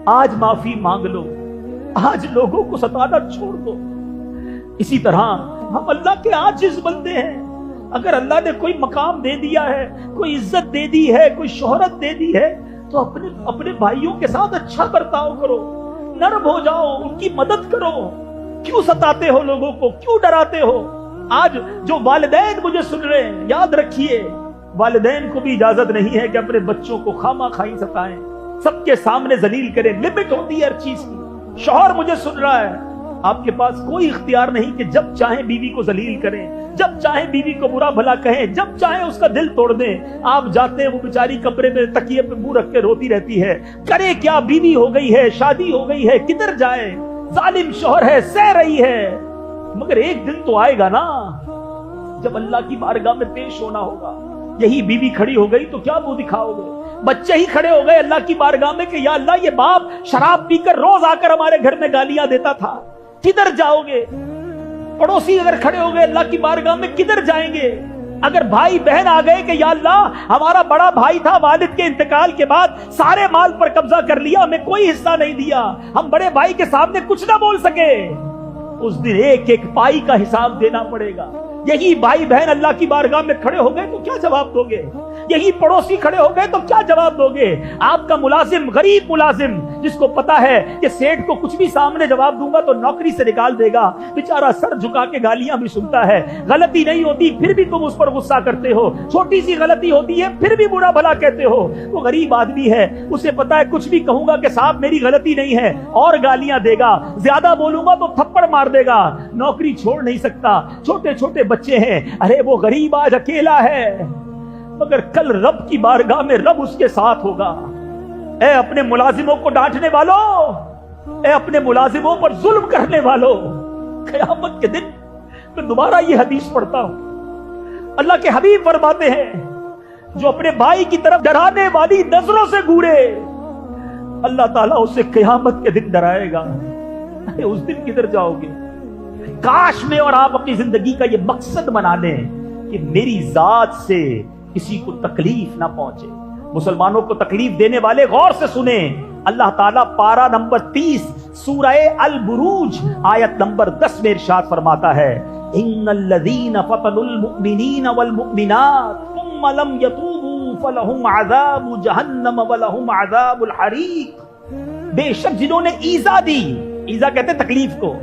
آج معافی مانگ لو، آج لوگوں کو ستانا چھوڑ دو۔ اسی طرح ہم اللہ کے عاجز بندے ہیں، اگر اللہ نے کوئی مقام دے دیا ہے، کوئی عزت دے دی ہے، کوئی شہرت دے دی ہے، تو اپنے بھائیوں کے ساتھ اچھا برتاؤ کرو، نرم ہو جاؤ، ان کی مدد کرو۔ کیوں ستاتے ہو لوگوں کو، کیوں ڈراتے ہو؟ آج جو والدین مجھے سن رہے ہیں، یاد رکھیے والدین کو بھی اجازت نہیں ہے کہ اپنے بچوں کو خامہ خواہی ستائیں، سب کے سامنے ذلیل کریں، لمٹ ہوتی ہے ہر چیز کی۔ شوہر مجھے سن رہا ہے، آپ کے پاس کوئی اختیار نہیں کہ جب چاہیں بیوی کو ذلیل کریں، جب چاہیں بیوی کو برا بھلا کہیں، جب چاہیں اس کا دل توڑ دیں۔ آپ جاتے ہیں، وہ بیچاری کمرے میں تکیے پہ منہ رکھ کے روتی رہتی ہے، کرے کیا؟ بیوی ہو گئی ہے، شادی ہو گئی ہے، کدھر جائے؟ ظالم شوہر ہے، سہ رہی ہے، مگر ایک دن تو آئے گا نا جب اللہ کی بارگاہ میں پیش ہونا ہوگا۔ یہی بیوی کھڑی ہو گئی تو کیا منہ دکھاؤ گے؟ بچے ہی کھڑے ہو گئے اللہ کی بارگاہ میں کہ یا اللہ یہ باپ شراب پی کر روز آ کر ہمارے گھر میں گالیاں دیتا تھا، کدھر جاؤ گے؟ پڑوسی اگر کھڑے ہو گئے اللہ کی بارگاہ میں، کدھر جائیں گے؟ اگر بھائی بہن آ گئے کہ یا اللہ ہمارا بڑا بھائی تھا، والد کے انتقال کے بعد سارے مال پر قبضہ کر لیا، ہمیں کوئی حصہ نہیں دیا، ہم بڑے بھائی کے سامنے کچھ نہ بول سکے، اس دن ایک ایک پائی کا حساب دینا پڑے گا۔ یہی بھائی بہن اللہ کی بارگاہ میں کھڑے ہو گئے تو کیا جواب دو گے؟ یہی پڑوسی کھڑے ہو گئے تو کیا جواب دو گے؟ آپ کا ملازم، غریب ملازم جس کو پتا ہے کہ سیٹ کو کچھ بھی سامنے جواب دوں گا تو نوکری سے نکال دے گا، بیچارہ سر جھکا کے گالیاں بھی سنتا ہے، غلطی نہیں ہوتی پھر بھی تم اس پر غصہ کرتے ہو، چھوٹی سی غلطی ہوتی ہے پھر بھی برا بھلا کہتے ہو۔ وہ غریب آدمی ہے، اسے پتا ہے کچھ بھی کہوں گا کہ صاحب میری غلطی نہیں ہے، اور گالیاں دے گا، زیادہ بولوں گا تو تھپڑ مار دے گا، نوکری چھوڑ نہیں سکتا، چھوٹے چھوٹے بچے ہیں۔ ارے وہ غریب آج اکیلا ہے، مگر کل رب کی بارگاہ میں رب اس کے ساتھ ہوگا۔ اے اپنے ملازموں کو ڈانٹنے والوں، اے اپنے ملازموں پر ظلم کرنے والوں، قیامت کے دن میں دوبارہ یہ حدیث پڑھتا ہوں، اللہ کے حبیب فرماتے ہیں جو اپنے بھائی کی طرف ڈرانے والی نظروں سے گورے، اللہ تعالیٰ اسے قیامت کے دن ڈرائے گا۔ اس دن کدھر جاؤ گے؟ کاش میں اور آپ اپنی زندگی کا یہ مقصد بنا لیں کہ میری ذات سے کسی کو تکلیف نہ پہنچے۔ مسلمانوں کو تکلیف دینے والے غور سے سنیں، اللہ تعالیٰ پارہ نمبر 30 سورہ البروج آیت نمبر 10 میں ارشاد فرماتا ہے ان الذین فتنوا المؤمنین والمؤمنات ثم لم يتوبوا فلهم عذاب جہنم ولهم عذاب الحریق۔ بے شک جنہوں نے ایذا دی، ایذا کہتے تکلیف کو،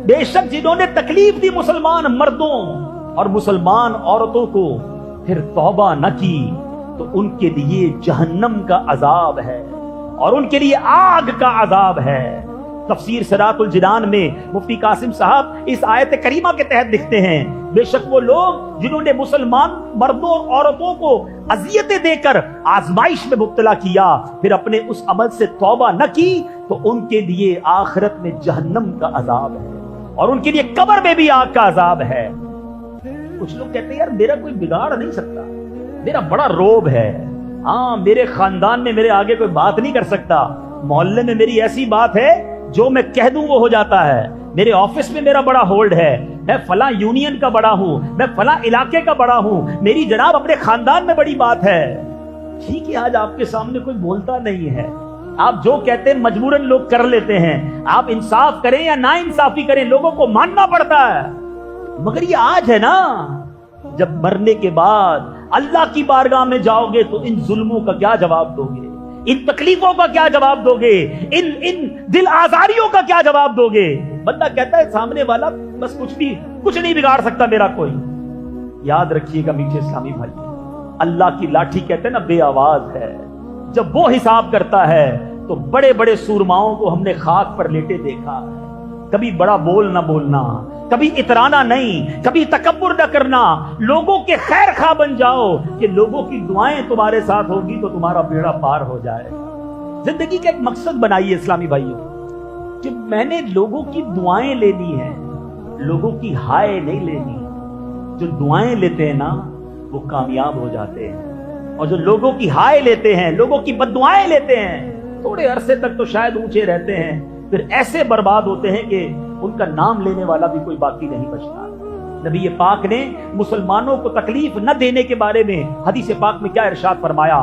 بے شک جنہوں نے تکلیف دی مسلمان مردوں اور مسلمان عورتوں کو پھر توبہ نہ کی تو ان کے لیے جہنم کا عذاب ہے اور ان کے لیے آگ کا عذاب ہے۔ تفسیر صراط الجنان میں مفتی قاسم صاحب اس آیت کریمہ کے تحت لکھتے ہیں بے شک وہ لوگ جنہوں نے مسلمان مردوں اور عورتوں کو اذیتیں دے کر آزمائش میں مبتلا کیا پھر اپنے اس عمل سے توبہ نہ کی تو ان کے لیے آخرت میں جہنم کا عذاب ہے اور ان کے لیے قبر میں بھی آگ کا عذاب ہے۔ کچھ لوگ کہتے ہیں یار میرا کوئی بگاڑ نہیں سکتا، میرا بڑا روب ہے، ہاں میرے خاندان میں میرے آگے کوئی بات نہیں کر سکتا، محلے میں میری ایسی بات ہے جو میں کہہ دوں وہ ہو جاتا ہے، میرے آفس میں میرا بڑا ہولڈ ہے، میں فلاں یونین کا بڑا ہوں، میں فلاں علاقے کا بڑا ہوں، میری جناب اپنے خاندان میں بڑی بات ہے۔ ٹھیک ہے آج آپ کے سامنے کوئی بولتا نہیں ہے، آپ جو کہتے ہیں مجبوراً لوگ کر لیتے ہیں، آپ انصاف کریں یا نا انصافی کریں لوگوں کو ماننا پڑتا ہے، مگر یہ آج ہے نا جب مرنے کے بعد اللہ کی بارگاہ میں جاؤ گے تو ان ظلموں کا کیا جواب دو گے، ان تکلیفوں کا کیا جواب دو گے، ان دل آزاریوں کا کیا جواب دو گے؟ بندہ کہتا ہے سامنے والا بس کچھ نہیں بگاڑ سکتا میرا کوئی۔ یاد رکھیے گا میٹھے اسلامی بھائی، اللہ کی لاٹھی کہتے ہیں نا بے آواز ہے، جب وہ حساب کرتا ہے تو بڑے بڑے سورماؤں کو ہم نے خاک پر لیٹے دیکھا، کبھی بڑا بول نہ بولنا، کبھی اترانا نہیں، کبھی تکبر نہ کرنا، لوگوں کے خیر خواہ بن جاؤ کہ لوگوں کی دعائیں تمہارے ساتھ ہوگی تو تمہارا بیڑا پار ہو جائے۔ زندگی کا ایک مقصد بنائیے اسلامی بھائیوں کہ میں نے لوگوں کی دعائیں لینی ہیں، لوگوں کی ہائے نہیں لینی۔ جو دعائیں لیتے ہیں نا وہ کامیاب ہو جاتے ہیں، اور جو لوگوں کی ہائے لیتے ہیں، لوگوں کی بد دعائیں لیتے ہیں، تھوڑے عرصے تک تو شاید اونچے رہتے ہیں، پھر ایسے برباد ہوتے ہیں کہ ان کا نام لینے والا بھی کوئی باقی نہیں بچتا۔ نبی پاک نے مسلمانوں کو تکلیف نہ دینے کے بارے میں حدیث پاک میں کیا ارشاد فرمایا؟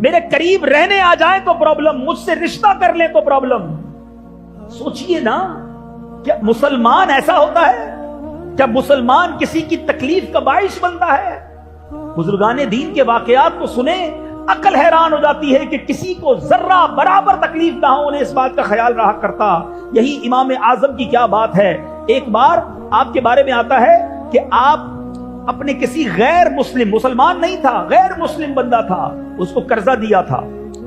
میرے قریب رہنے آ جائیں تو پرابلم، مجھ سے رشتہ کر لیں تو پرابلم۔ سوچئے نا، کیا مسلمان ایسا ہوتا ہے؟ کیا مسلمان کسی کی تکلیف کا باعث بنتا ہے؟ بزرگان دین کے واقعات کو سنیں، عقل حیران ہو جاتی ہے کہ کسی کو ذرہ برابر تکلیف نہ ہو، انہیں اس بات کا خیال رہا کرتا۔ یہی امام اعظم کی کیا بات ہے۔ ایک بار آپ کے بارے میں آتا ہے کہ آپ اپنے کسی غیر مسلم، مسلمان نہیں تھا، غیر مسلم بندہ تھا، اس کو قرضہ دیا تھا،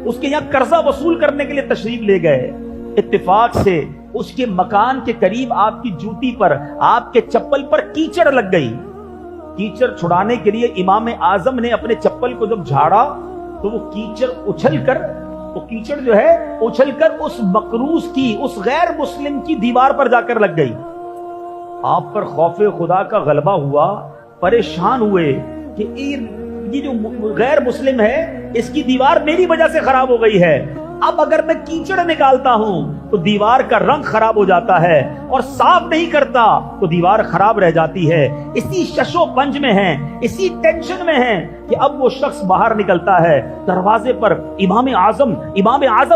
اس کے یہاں قرضہ وصول کرنے کے لیے تشریف لے گئے۔ اتفاق سے اس کے مکان کے قریب آپ کی جوتی پر، آپ کے چپل پر کیچڑ لگ گئی۔ کیچڑ چھڑانے کے لیے امام اعظم نے اپنے چپل کو جب جھاڑا تو وہ کیچڑ اچھل کر اس مقروض کی، اس غیر مسلم کی دیوار پر جا کر لگ گئی۔ آپ پر خوف خدا کا غلبہ ہوا، پریشان ہوئے کہ یہ جو غیر مسلم ہے اس کی دیوار میری وجہ سے خراب ہو گئی ہے، اب اگر میں کیچڑ نکالتا ہوں تو دیوار کا رنگ خراب ہو جاتا ہے، اور صاف نہیں کرتا تو دیوار خراب رہ جاتی ہے۔ اسی شش و پنج میں ہیں، اسی ٹینشن میں ہیں کہ اب وہ شخص باہر نکلتا ہے، دروازے پر امام اعظم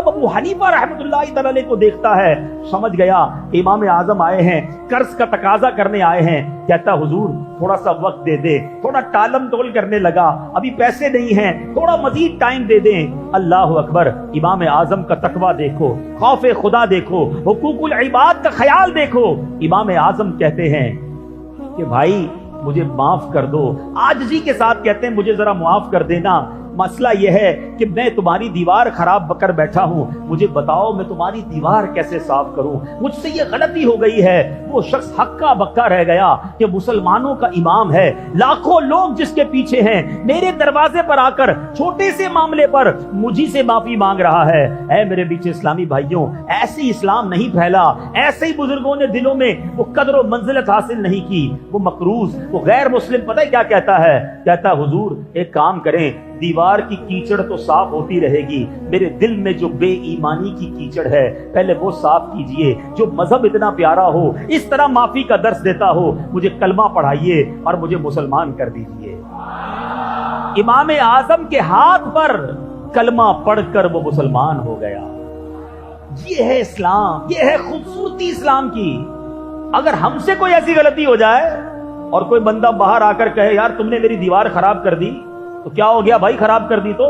ابو حنیفہ رحمۃ اللہ تعالی کو دیکھتا ہے، سمجھ گیا امام اعظم آئے ہیں، قرض کا تقاضا کرنے آئے ہیں۔ کہتا حضور تھوڑا سا وقت دے دے، تھوڑا ٹالم ٹول کرنے لگا، ابھی پیسے نہیں ہیں، تھوڑا مزید ٹائم دے دیں۔ اللہ اکبر، امام اعظم کا تقویٰ دیکھو، خوف خدا دیکھو، حقوق العباد کا خیال دیکھو۔ امام اعظم کہتے ہیں کہ بھائی مجھے معاف کر دو، عاجزی کے ساتھ کہتے ہیں مجھے ذرا معاف کر دینا، مسئلہ یہ ہے کہ میں تمہاری دیوار خراب کر بیٹھا ہوں، مجھے بتاؤ میں تمہاری دیوار کیسے صاف کروں، مجھ سے یہ غلطی ہو گئی ہے۔ وہ شخص ہکا بکا رہ گیا کہ مسلمانوں کا امام ہے، لاکھوں لوگ جس کے پیچھے ہیں، میرے دروازے پر آ کر چھوٹے سے معاملے پر مجھی سے معافی مانگ رہا ہے۔ اے میرے بیچ اسلامی بھائیوں، ایسے اسلام نہیں پھیلا، ایسے ہی بزرگوں نے دلوں میں وہ قدر و منزلت حاصل نہیں کی۔ وہ مقروض، وہ غیر مسلم پتہ ہے کیا کہتا ہے؟ کہتا حضور ایک کام کریں، دیوار کی کیچڑ تو صاف ہوتی رہے گی، میرے دل میں جو بے ایمانی کی کیچڑ ہے پہلے وہ صاف کیجئے۔ جو مذہب اتنا پیارا ہو، اس طرح معافی کا درس دیتا ہو، مجھے کلمہ پڑھائیے اور مجھے مسلمان کر دیجئے۔ امام اعظم کے ہاتھ پر کلمہ پڑھ کر وہ مسلمان ہو گیا۔ یہ ہے اسلام، یہ ہے خوبصورتی اسلام کی۔ اگر ہم سے کوئی ایسی غلطی ہو جائے اور کوئی بندہ باہر آ کر کہے یار تم نے میری دیوار خراب کر دی، تو کیا ہو گیا بھائی، خراب کر دی تو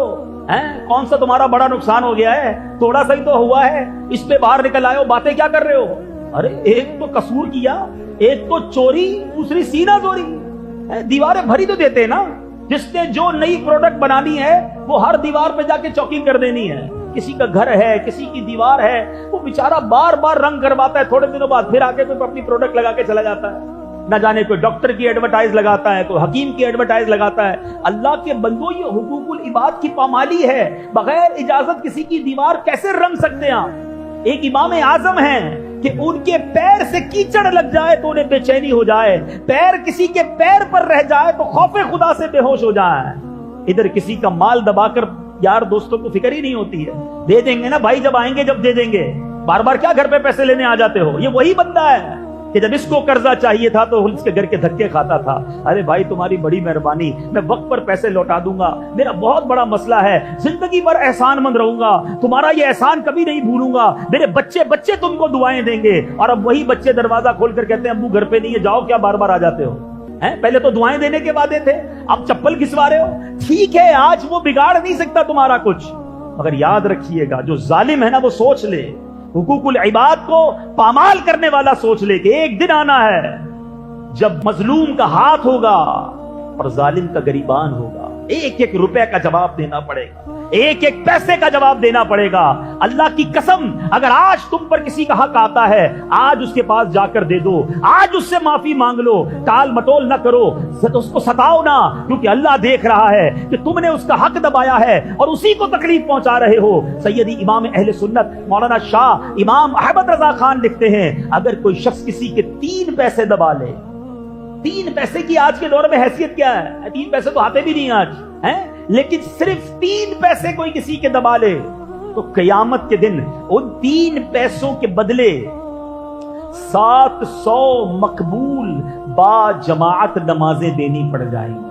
کون سا تمہارا بڑا نقصان ہو گیا ہے؟ تھوڑا سا ہی تو ہوا ہے، اس پہ باہر نکل آئے ہو، باتیں کیا کر رہے ہو؟ ارے ایک تو قصور کیا، ایک تو چوری، دوسری سینہ چوری، دیواریں بھری تو دیتے نا۔ جس نے جو نئی پروڈکٹ بنانی ہے وہ ہر دیوار پہ جا کے چوکنگ کر دینی ہے۔ کسی کا گھر ہے، کسی کی دیوار ہے، وہ بیچارہ بار بار رنگ کرواتا ہے، تھوڑے دنوں بعد پھر آ کے کوئی اپنی پروڈکٹ لگا کے چلا جاتا ہے۔ نہ جانے کوئی ڈاکٹر کی ایڈورٹائز لگاتا ہے، کوئی حکیم کی ایڈورٹائز لگاتا ہے۔ اللہ کے بندو، یہ حقوق العباد کی پامالی ہے۔ بغیر اجازت کسی کی دیوار کیسے رنگ سکتے ہیں آپ؟ ایک امام اعظم ہیں کہ ان کے پیر سے کیچڑ لگ جائے تو انہیں بے چینی ہو جائے، پیر کسی کے پیر پر رہ جائے تو خوف خدا سے بے ہوش ہو جائے۔ ادھر کسی کا مال دبا کر یار دوستوں کو فکر ہی نہیں ہوتی ہے، دے دیں گے نا بھائی، جب آئیں گے جب دے دیں گے، بار بار کیا گھر پہ پیسے لینے آ جاتے ہو؟ یہ وہی بندہ ہے کہ جب اس کو قرضہ چاہیے تھا تو اس کے گھر کے دھکے کھاتا تھا۔ ارے بھائی تمہاری بڑی مہربانی، میں وقت پر پیسے لوٹا دوں گا، میرا بہت بڑا مسئلہ ہے، زندگی بھر احسان مند رہوں گا، تمہارا یہ احسان کبھی نہیں بھولوں گا، میرے بچے تم کو دعائیں دیں گے۔ اور اب وہی بچے دروازہ کھول کر کہتے ہیں ابو گھر پہ نہیں ہے، جاؤ، کیا بار بار آ جاتے ہو؟ پہلے تو دعائیں دینے کے وعدے تھے، اب چپل کھسوا رہے ہو۔ ٹھیک ہے، آج وہ بگاڑ نہیں سکتا تمہارا کچھ، مگر یاد رکھیے گا جو ظالم ہے نا وہ سوچ لے، حقوق العباد کو پامال کرنے والا سوچ لے کہ ایک دن آنا ہے جب مظلوم کا ہاتھ ہوگا اور ظالم کا گریبان ہوگا، ایک ایک روپے کا جواب دینا پڑے گا، ایک ایک پیسے کا جواب دینا پڑے گا۔ اللہ کی قسم، اگر آج تم پر کسی کا حق آتا ہے، آج اس کے پاس جا کر دے دو، آج اس سے معافی مانگ لو، ٹال مٹول نہ کرو، اس کو ستاؤ نہ، کیونکہ اللہ دیکھ رہا ہے کہ تم نے اس کا حق دبایا ہے اور اسی کو تکلیف پہنچا رہے ہو۔ سیدی امام اہل سنت مولانا شاہ امام احمد رضا خان لکھتے ہیں، اگر کوئی شخص کسی کے 3 پیسے دبا لے، 3 پیسے کی آج کے دور میں حیثیت کیا ہے؟ 3 پیسے تو آتے بھی نہیں آج ہیں، لیکن صرف 3 پیسے کوئی کسی کے دبا لے تو قیامت کے دن ان 3 پیسوں کے بدلے 700 مقبول با جماعت نمازیں دینی پڑ جائیں گی۔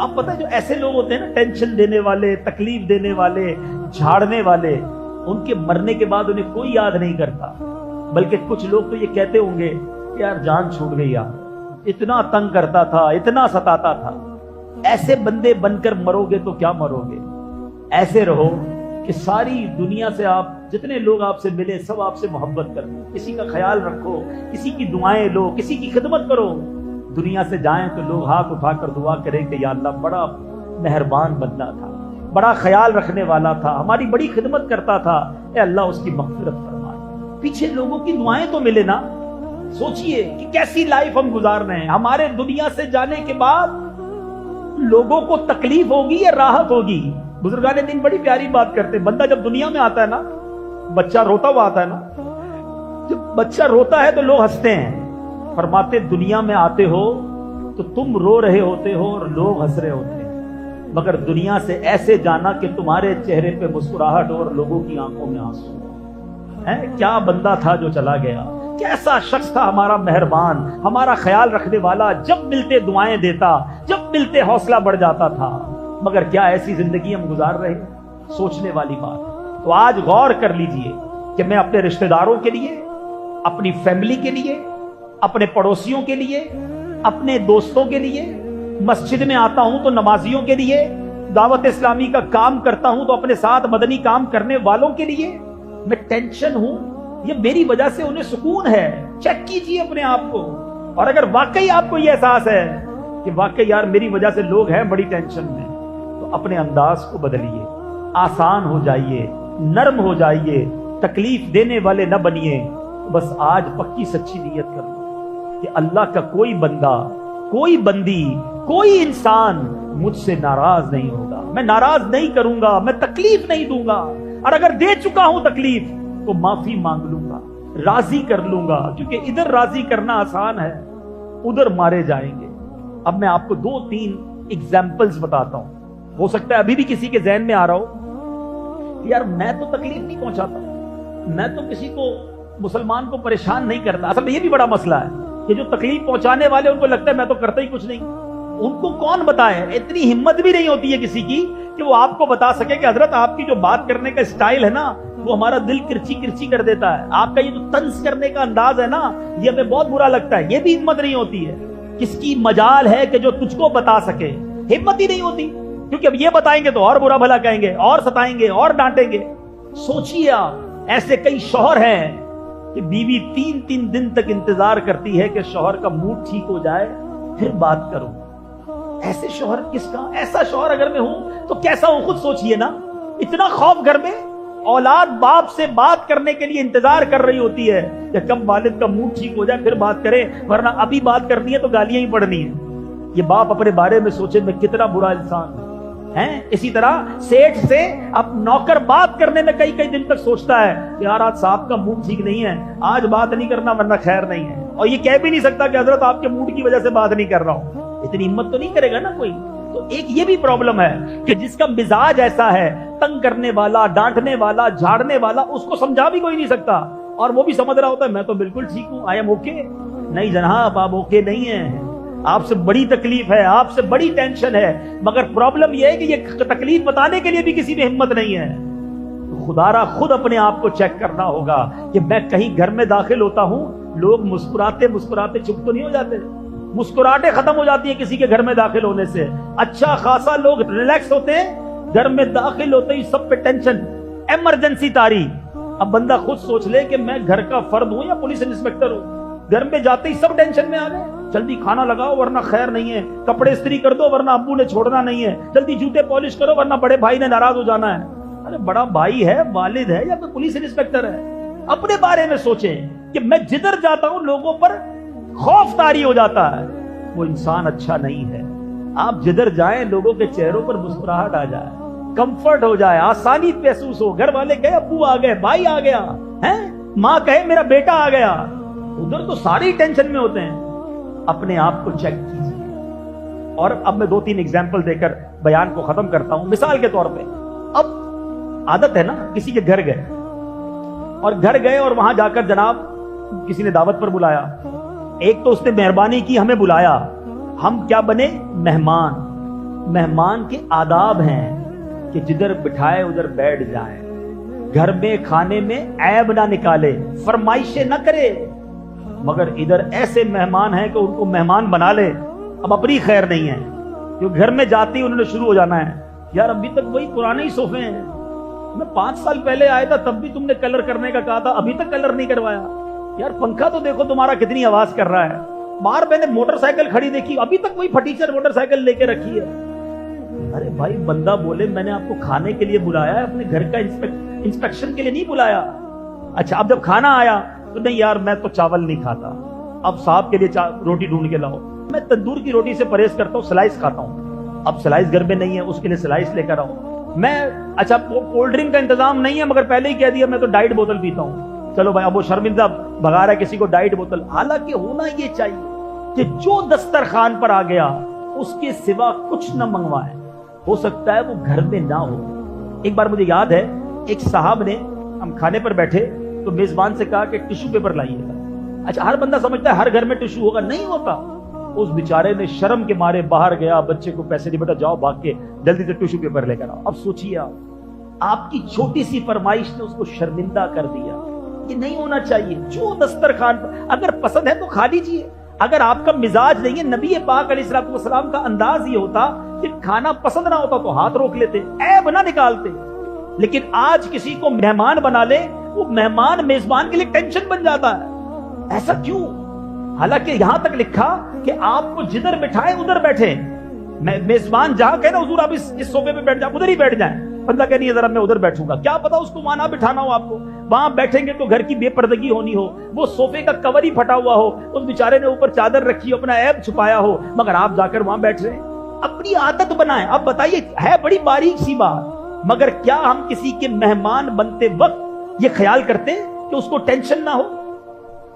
آپ پتہ ہے جو ایسے لوگ ہوتے ہیں نا ٹینشن دینے والے, تکلیف دینے والے, جھاڑنے والے, ان کے مرنے کے بعد انہیں کوئی یاد نہیں کرتا, بلکہ کچھ لوگ تو یہ کہتے ہوں گے کہ یار جان چھوٹ گئی یار, اتنا تنگ کرتا تھا, اتنا ستاتا تھا. ایسے بندے بن کر مرو گے تو کیا مرو گے, ایسے رہو کہ ساری دنیا سے آپ جتنے لوگ آپ سے ملے سب آپ سے محبت کرو, کسی کا خیال رکھو, کسی کی دعائیں لو, کسی کی خدمت کرو. دنیا سے جائیں تو لوگ ہاتھ اٹھا کر دعا کریں کہ یا اللہ بڑا مہربان بندہ تھا, بڑا خیال رکھنے والا تھا, ہماری بڑی خدمت کرتا تھا, اے اللہ اس کی مغفرت فرما. پیچھے لوگوں کی دعائیں تو ملے نا. سوچئے کہ کیسی لائف ہم گزار رہے ہیں. ہمارے دنیا سے جانے کے بعد لوگوں کو تکلیف ہوگی یا راحت ہوگی؟ بزرگان دین بڑی پیاری بات کرتے ہیں. بندہ جب دنیا میں آتا ہے نا, بچہ روتا ہوا آتا ہے نا, جب بچہ روتا ہے تو لوگ ہنستے ہیں. فرماتے دنیا میں آتے ہو تو تم رو رہے ہوتے ہو اور لوگ ہنس رہے ہوتے ہیں, مگر دنیا سے ایسے جانا کہ تمہارے چہرے پہ مسکراہٹ اور لوگوں کی آنکھوں میں آنسو. کیا بندہ تھا جو چلا گیا, کیسا شخص تھا ہمارا مہربان, ہمارا خیال رکھنے والا, جب ملتے دعائیں دیتا, جب ملتے حوصلہ بڑھ جاتا تھا. مگر کیا ایسی زندگی ہم گزار رہے ہیں؟ سوچنے والی بات. تو آج غور کر لیجئے کہ میں اپنے رشتہ داروں کے لیے, اپنی فیملی کے لیے, اپنے پڑوسیوں کے لیے, اپنے دوستوں کے لیے, مسجد میں آتا ہوں تو نمازیوں کے لیے, دعوت اسلامی کا کام کرتا ہوں تو اپنے ساتھ مدنی کام کرنے والوں کے لیے میں ٹینشن ہوں. یہ میری وجہ سے انہیں سکون ہے. چیک کیجئے اپنے آپ کو. اور اگر واقعی آپ کو یہ احساس ہے کہ واقعی یار میری وجہ سے لوگ ہیں بڑی ٹینشن میں, تو اپنے انداز کو بدلیے, آسان ہو جائیے, نرم ہو جائیے, تکلیف دینے والے نہ بنیے. بس آج پکی سچی نیت کر لو کہ اللہ کا کوئی بندہ, کوئی بندی, کوئی انسان مجھ سے ناراض نہیں ہوگا. میں ناراض نہیں کروں گا, میں تکلیف نہیں دوں گا, اور اگر دے چکا ہوں تکلیف تو معافی مانگ لوں گا, راضی کر لوں گا, کیونکہ ادھر راضی کرنا آسان ہے, ادھر مارے جائیں گے. اب میں آپ کو 2-3 ایگزامپلز بتاتا ہوں. ہو سکتا ہے ابھی بھی کسی کے ذہن میں آ رہا ہو کہ یار میں تو تکلیف نہیں پہنچاتا, میں تو کسی کو, مسلمان کو پریشان نہیں کرتا. اصل میں یہ بھی بڑا مسئلہ ہے کہ جو تکلیف پہنچانے والے ان کو لگتا ہے میں تو کرتا ہی کچھ نہیں. ان کو کون بتائے, اتنی ہمت بھی نہیں ہوتی ہے کسی کی کہ وہ آپ کو بتا سکے کہ حضرت آپ کی جو بات کرنے کا اسٹائل ہے نا وہ ہمارا دل کرچی کرچی کر دیتا ہے, آپ کا یہ جو طنز کرنے کا انداز ہے نا یہ ہمیں بہت برا لگتا ہے. یہ بھی ہمت نہیں ہوتی ہے. کس کی مجال ہے کہ جو تجھ کو بتا سکے؟ ہمت ہی نہیں ہوتی, کیونکہ اب یہ بتائیں گے تو اور برا بھلا کہیں گے, اور ستائیں گے, اور ڈانٹیں گے. سوچئے آپ, ایسے کئی شوہر ہیں کہ بیوی 3 دن تک انتظار کرتی ہے کہ شوہر کا موڈ ٹھیک ہو جائے پھر بات کرو. ایسے شوہر کس کا؟ ایسا شوہر اگر میں ہوں تو کیسا ہوں خود سوچئے نا. اتنا خوف گھر میں, اولاد باپ سے بات کرنے کے لیے انتظار کر رہی ہوتی ہے کہ کب والد کا موڈ ٹھیک ہو جائے پھر بات کرے, ورنہ ابھی بات کرنی ہے تو گالیاں ہی پڑنی ہیں. یہ باپ اپنے بارے میں سوچے میں کتنا برا انسان ہوں. اسی طرح سیٹ سے اب نوکر بات کرنے میں کئی دن تک سوچتا ہے کہ یار آج صاحب کا موڈ ٹھیک نہیں ہے, آج بات نہیں کرنا ورنہ خیر نہیں ہے. اور یہ کہہ بھی نہیں سکتا کہ حضرت آپ کے موڈ کی وجہ سے بات نہیں کر رہا ہوں. اتنی ہمت تو نہیں کرے گا نا کوئی. تو ایک یہ بھی پرابلم ہے کہ جس کا مزاج ایسا ہے, تنگ کرنے والا, ڈانٹنے والا, جھاڑنے والا, اس کو سمجھا بھی کوئی نہیں سکتا, اور وہ بھی سمجھ رہا ہوتا ہے میں تو بالکل ٹھیک ہوں, آئی ایم اوکے. نہیں جناب, آپ اوکے نہیں ہیں. آپ سے بڑی تکلیف ہے, آپ سے بڑی ٹینشن ہے, مگر پرابلم یہ ہے کہ یہ تکلیف بتانے کے لیے بھی کسی میں ہمت نہیں ہے. خدا را خود اپنے آپ کو چیک کرنا ہوگا کہ میں کہیں گھر میں داخل ہوتا ہوں, لوگ مسکراتے مسکراتے چپ تو نہیں ہو جاتے؟ مسکراہٹیں ختم ہو جاتی ہیں کسی کے گھر میں داخل ہونے سے. اچھا خاصا لوگ ریلیکس ہوتے ہیں, گھر میں داخل ہوتے ہی سب پہ ٹینشن, ایمرجنسی تاری. اب بندہ خود سوچ لے کہ میں گھر کا فرد ہوں یا پولیس انسپیکٹر ہوں. گھر میں جاتے ہی سب ٹینشن میں آ گئے, جلدی کھانا لگاؤ ورنہ خیر نہیں ہے, کپڑے استری کر دو ورنہ ابو نے چھوڑنا نہیں ہے, جلدی جوتے پالش کرو ورنہ بڑے بھائی نے ناراض ہو جانا ہے. ارے بڑا بھائی ہے, والد ہے, یا کوئی پولیس انسپیکٹر ہے, اپنے بارے میں سوچیں کہ میں جدھر جاتا ہوں لوگوں پر خوف طاری ہو جاتا ہے, وہ انسان اچھا نہیں ہے. آپ جدھر جائیں لوگوں کے چہروں پر مسکراہٹ آ جائے, کمفرٹ ہو جائے, آسانی محسوس ہو. گھر والے کہے ابو آ گئے, بھائی آ گیا ہے, ماں کہے میرا بیٹا آ گیا, ادھر تو ساری ٹینشن میں ہوتے ہیں. اپنے آپ کو چیک کیجیے. اور اب میں 2-3 ایگزامپل دے کر بیان کو ختم کرتا ہوں. مثال کے طور پہ, اب عادت ہے نا کسی کے گھر گئے اور وہاں جا کر جناب کسی نے دعوت پر بلایا. ایک تو اس نے مہربانی کی, ہمیں بلایا, ہم کیا بنے؟ مہمان. مہمان کے آداب ہیں کہ جدھر بٹھائے ادھر بیٹھ جائیں، گھر میں کھانے میں عیب نہ نکالے، فرمائشیں نہ کرے، مگر ادھر ایسے مہمان ہیں کہ ان کو مہمان بنا لے، اب اپنی خیر نہیں ہے، کیونکہ گھر میں جاتی انہوں نے شروع ہو جانا ہے، یار ابھی تک وہی پرانے ہی صوفے ہیں، میں 5 سال پہلے آیا تھا تب بھی تم نے کلر کرنے کا کہا تھا، ابھی تک کلر نہیں کروایا، یار پنکھا تو دیکھو تمہارا کتنی آواز کر رہا ہے، باہر میں نے موٹر سائیکل کھڑی دیکھی ابھی تک وہی پھٹیچر موٹر سائیکل لے کے رکھی ہے۔ ارے بھائی بندہ بولے میں نے آپ کو کھانے کے لیے بلایا ہے، اپنے گھر کا انسپیکشن کے لیے نہیں بلایا۔ اچھا اب جب کھانا آیا تو نہیں یار میں تو چاول نہیں کھاتا، اب صاحب کے لیے روٹی ڈھونڈ کے لاؤ، میں تندور کی روٹی سے پرہیز کرتا ہوں، سلائس کھاتا ہوں، اب سلائس گھر میں نہیں ہے، اس کے لیے سلائس لے کر آؤ، میں اچھا کولڈ ڈرنک کا انتظام نہیں ہے مگر پہلے ہی کہہ دیا میں تو ڈائٹ بوتل پیتا ہوں، چلو بھائی اب وہ شرمندہ بھگا رہا ہے کسی کو ڈائٹ بوتل، حالانکہ ہونا یہ چاہیے کہ جو دسترخوان پر آ گیا اس کے سوا کچھ نہ منگوائے، ہو سکتا ہے وہ گھر میں نہ ہو۔ ایک بار مجھے یاد ہے ایک صاحب نے، ہم کھانے پر بیٹھے تو میزبان سے کہا کہ ٹیشو پیپر لائیے گا، اچھا ہر بندہ سمجھتا ہے ہر گھر میں ٹیشو ہوگا، نہیں ہوتا، اس بیچارے نے شرم کے مارے باہر گیا، بچے کو پیسے نہیں، بیٹا جاؤ بھاگ کے جلدی سے ٹیشو پیپر لے کر آؤ۔ اب سوچیے آپ کی چھوٹی سی فرمائش نے اس کو شرمندہ کر دیا، یہ نہیں ہونا چاہیے۔ جو دسترخوان پر اگر پسند ہے تو کھا لیجیے، اگر آپ کا مزاج نہیں ہے، نبی پاک علیہ الصلوۃ والسلام کا انداز یہ ہوتا کہ کھانا پسند نہ ہوتا تو ہاتھ روک لیتے، عیب نہ نکالتے، لیکن آج کسی کو مہمان بنا لے، وہ مہمان میزبان کے لیے ٹینشن بن جاتا ہے، ایسا کیوں؟ حالانکہ یہاں تک لکھا کہ آپ کو جدھر بٹھائے ادھر بیٹھے، میزبان جہاں کہے نا حضور آپ اس صوفے پہ بیٹھ جائیں، ادھر ہی بیٹھ جائیں، بندہ کہہ نہیں ہے ذرا میں ادھر بیٹھوں گا، کیا پتا اس کو وہاں نہ بٹھانا ہو، آپ کو وہاں بیٹھیں گے تو گھر کی بے پردگی ہونی ہو، وہ صوفے کا کور ہی پھٹا ہوا ہو، اس بیچارے نے اوپر چادر رکھی ہو، اپنا عیب چھپایا ہو، مگر آپ جا کر وہاں بیٹھ رہے ہیں۔ اپنی عادت بنائیں۔ اب بتائیے ہے بڑی باریک سی بات، مگر کیا ہم کسی کے مہمان بنتے وقت یہ خیال کرتے کہ اس کو ٹینشن نہ ہو؟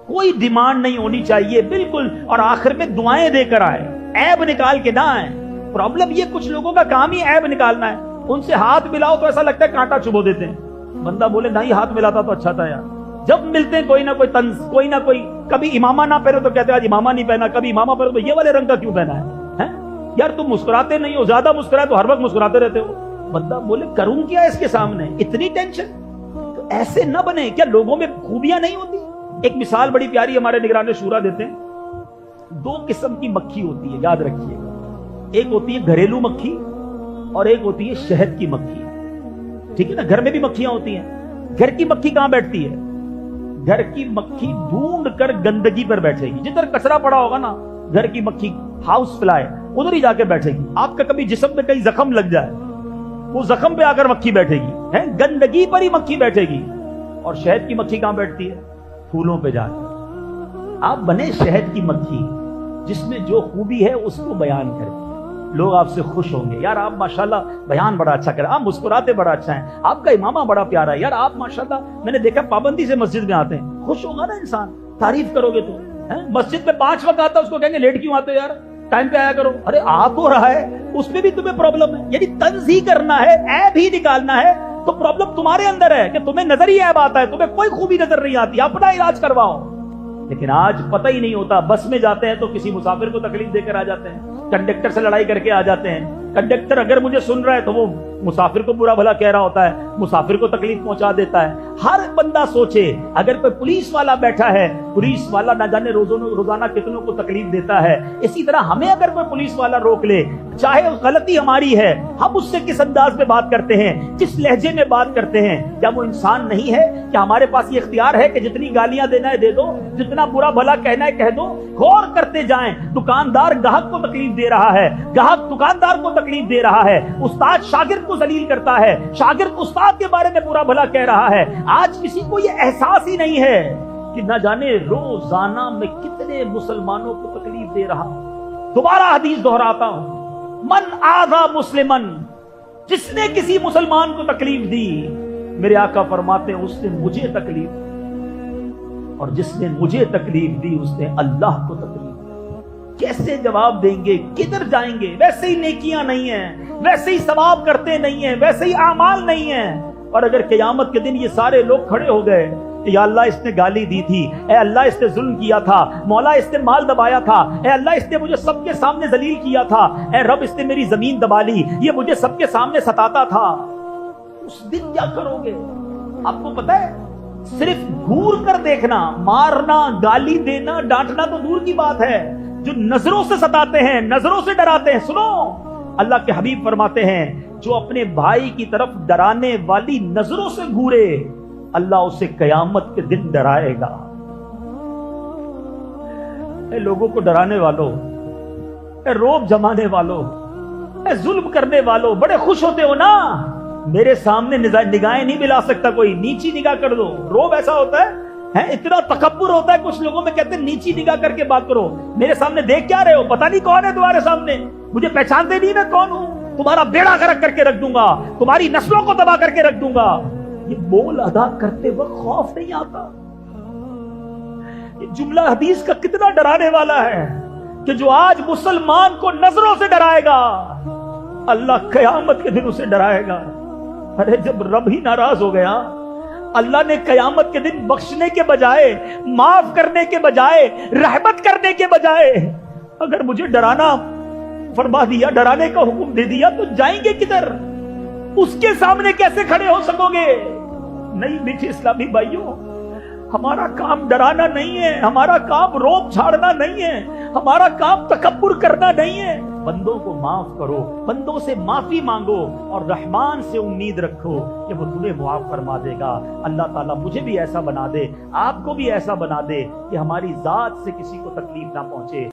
کوئی ڈیمانڈ نہیں ہونی چاہیے بالکل، اور آخر میں دعائیں دے کر آئے، عیب نکال کے نہ آئے۔ پرابلم یہ کچھ لوگوں کا کام ہی عیب نکالنا ہے، ان سے ہاتھ ملاؤ تو ایسا لگتا ہے کانٹا چبو دیتے ہیں، بندہ بولے نہیں ہاتھ ملاتا تو اچھا تھا یار، جب ملتے ہیں کوئی نہ کوئی طنز، کوئی نہ کوئی، کبھی امامہ نہ پہنو تو کہتے ہیں آج امامہ نہیں پہنا، کبھی امامہ پہنو تو یہ والے رنگ کا کیوں پہنا ہے، یار تم مسکراتے نہیں ہو، زیادہ مسکرائے تو ہر وقت مسکراتے رہتے ہو، بندہ بولے کروں کیا اس کے سامنے، اتنی ٹینشن، تو ایسے نہ بنے۔ کیا لوگوں میں خوبیاں نہیں ہوتی؟ ایک مثال بڑی پیاری ہمارے نگران شورا دیتے ہیں، 2 قسم کی مکھی ہوتی ہے، یاد رکھیے گا، ایک ہوتی ہے گھریلو مکھی اور ایک ہوتی ہے شہد کی مکھی، ٹھیک ہے نا؟ گھر میں بھی مکھیاں ہوتی ہیں، گھر کی مکھی کہاں بیٹھتی ہے؟ گھر کی مکھی ڈھونڈ کر گندگی پر بیٹھے گی، جدھر کچرا پڑا ہوگا نا، گھر کی مکھی ہاؤس فلائی ادھر ہی جا کے بیٹھے گی۔ آپ کا کبھی جسم میں کہیں زخم لگ جائے، وہ زخم پہ آ کر مکھی بیٹھے گی، گندگی پر ہی مکھی بیٹھے گی۔ اور شہد کی مکھی کہاں بیٹھتی ہے؟ پھولوں پہ جا کے۔ آپ بنے شہد کی مکھی، جس میں جو خوبی ہے اس کو بیان کریں، لوگ آپ سے خوش ہوں گے، یار آپ ماشاءاللہ بیان بڑا اچھا کریں، آپ مسکراتے بڑا اچھا ہیں، آپ کا امامہ بڑا پیارا ہے، یار آپ ماشاءاللہ میں نے دیکھا پابندی سے مسجد میں آتے ہیں، خوش ہوگا نا انسان، تعریف کرو گے تو۔ مسجد میں 5 وقت آتا ہے، اس کو کہیں گے لیٹ کیوں آتے ہو یار، ٹائم پہ آیا کرو، ارے آ تو رہا ہے، اس میں بھی تمہیں پرابلم ہے، یعنی طنز ہی کرنا ہے، عیب ہی نکالنا ہے، تو پرابلم تمہارے اندر ہے کہ تمہیں نظر ہی عیب آتا ہے، تمہیں کوئی خوبی نظر نہیں آتی، اپنا علاج کرواؤ۔ لیکن آج پتہ ہی نہیں ہوتا، بس میں جاتے ہیں تو کسی مسافر کو تکلیف دے کر آ جاتے ہیں، کنڈکٹر سے لڑائی کر کے آ جاتے ہیں، کنڈکٹر اگر مجھے سن رہا ہے تو وہ مسافر کو برا بھلا کہہ رہا ہوتا ہے، مسافر کو تکلیف پہنچا دیتا ہے۔ ہر بندہ سوچے، اگر کوئی پولیس والا بیٹھا ہے، پولیس والا نہ جانے روزانہ کتنوں کو تکلیف دیتا ہے، اسی طرح ہمیں اگر کوئی پولیس والا روک لے، چاہے غلطی ہماری ہے، ہم اس سے کس انداز میں بات کرتے ہیں، کس لہجے میں بات کرتے ہیں، کیا وہ انسان نہیں ہے؟ کیا ہمارے پاس یہ اختیار ہے کہ جتنی گالیاں دینا ہے دے دو، جتنا برا بھلا کہنا ہے کہہ دو؟ غور کرتے جائیں، دکاندار گاہک کو تکلیف دے رہا ہے، گاہک دکاندار کو تکلیف دے رہا ہے، استاد شاگرد کو ذلیل کرتا ہے، شاگرد استاد کے بارے میں برا بھلا کہہ رہا ہے۔ آج کسی کو یہ احساس ہی نہیں ہے کہ نہ جانے روزانہ میں کتنے مسلمانوں کو تکلیف دے رہا ہوں۔ دوبارہ حدیث دہراتا ہوں، من آذا مسلمن، جس نے کسی مسلمان کو تکلیف دی، میرے آقا فرماتے ہیں اس نے مجھے تکلیف دی، اور جس نے مجھے تکلیف دی اس نے اللہ کو تکلیف دی۔ کیسے جواب دیں گے؟ کدھر جائیں گے؟ ویسے ہی نیکیاں نہیں ہیں، ویسے ہی ثواب کرتے نہیں ہیں، ویسے ہی اعمال نہیں ہیں، اور اگر قیامت کے دن یہ سارے لوگ کھڑے ہو گئے یا اللہ اس نے گالی دی تھی، اے اللہ اس نے ظلم کیا تھا، مولا اس نے مال دبایا تھا، اے اللہ اس نے مجھے سب کے سامنے ذلیل کیا تھا، اے رب اس نے میری زمین دبا لی، یہ مجھے سب کے سامنے ستاتا تھا. اس دن کیا کرو گے؟ آپ کو پتا ہے صرف گھور کر دیکھنا، مارنا، گالی دینا، ڈانٹنا تو دور کی بات ہے، جو نظروں سے ستاتے ہیں، نظروں سے ڈراتے ہیں. سنو اللہ کے حبیب فرماتے ہیں جو اپنے بھائی کی طرف ڈرانے والی نظروں سے گھورے اللہ اسے قیامت کے دن ڈرائے گا. اے لوگوں کو ڈرانے والوں، اے روب جمانے والوں، اے ظلم کرنے والوں، بڑے خوش ہوتے ہو نا میرے سامنے نگاہیں نہیں ملا سکتا کوئی، نیچی نگاہ کر دو. روب ایسا ہوتا ہے اتنا تکبر ہوتا ہے کچھ لوگوں میں، کہتے ہیں نیچی نگاہ کر کے بات کرو، میرے سامنے دیکھ کیا رہے ہو، پتہ نہیں کون ہے تمہارے سامنے، مجھے پہچانتے نہیں میں کون ہوں، تمہارا بیڑا غرق کر کے رکھ دوں گا، تمہاری نسلوں کو تباہ کر کے رکھ دوں گا. یہ بول ادا کرتے وقت خوف نہیں آتا؟ یہ جملہ حدیث کا کتنا ڈرانے والا ہے کہ جو آج مسلمان کو نظروں سے ڈرائے گا اللہ قیامت کے دن اسے ڈرائے گا. ارے جب رب ہی ناراض ہو گیا، اللہ نے قیامت کے دن بخشنے کے بجائے، معاف کرنے کے بجائے، رحمت کرنے کے بجائے اگر مجھے ڈرانا فرما دیا، ڈرانے کا حکم دے دیا، تو جائیں گے کدھر؟ اس کے سامنے کیسے کھڑے ہو سکو گے؟ نہیں میٹھے اسلامی بھائیوں، ہمارا کام ڈرانا نہیں ہے، ہمارا کام روب جھاڑنا نہیں ہے، ہمارا کام تکبر کرنا نہیں ہے. بندوں کو معاف کرو، بندوں سے معافی مانگو اور رحمان سے امید رکھو کہ وہ تمہیں معاف فرما دے گا. اللہ تعالیٰ مجھے بھی ایسا بنا دے، آپ کو بھی ایسا بنا دے کہ ہماری ذات سے کسی کو تکلیف نہ پہنچے.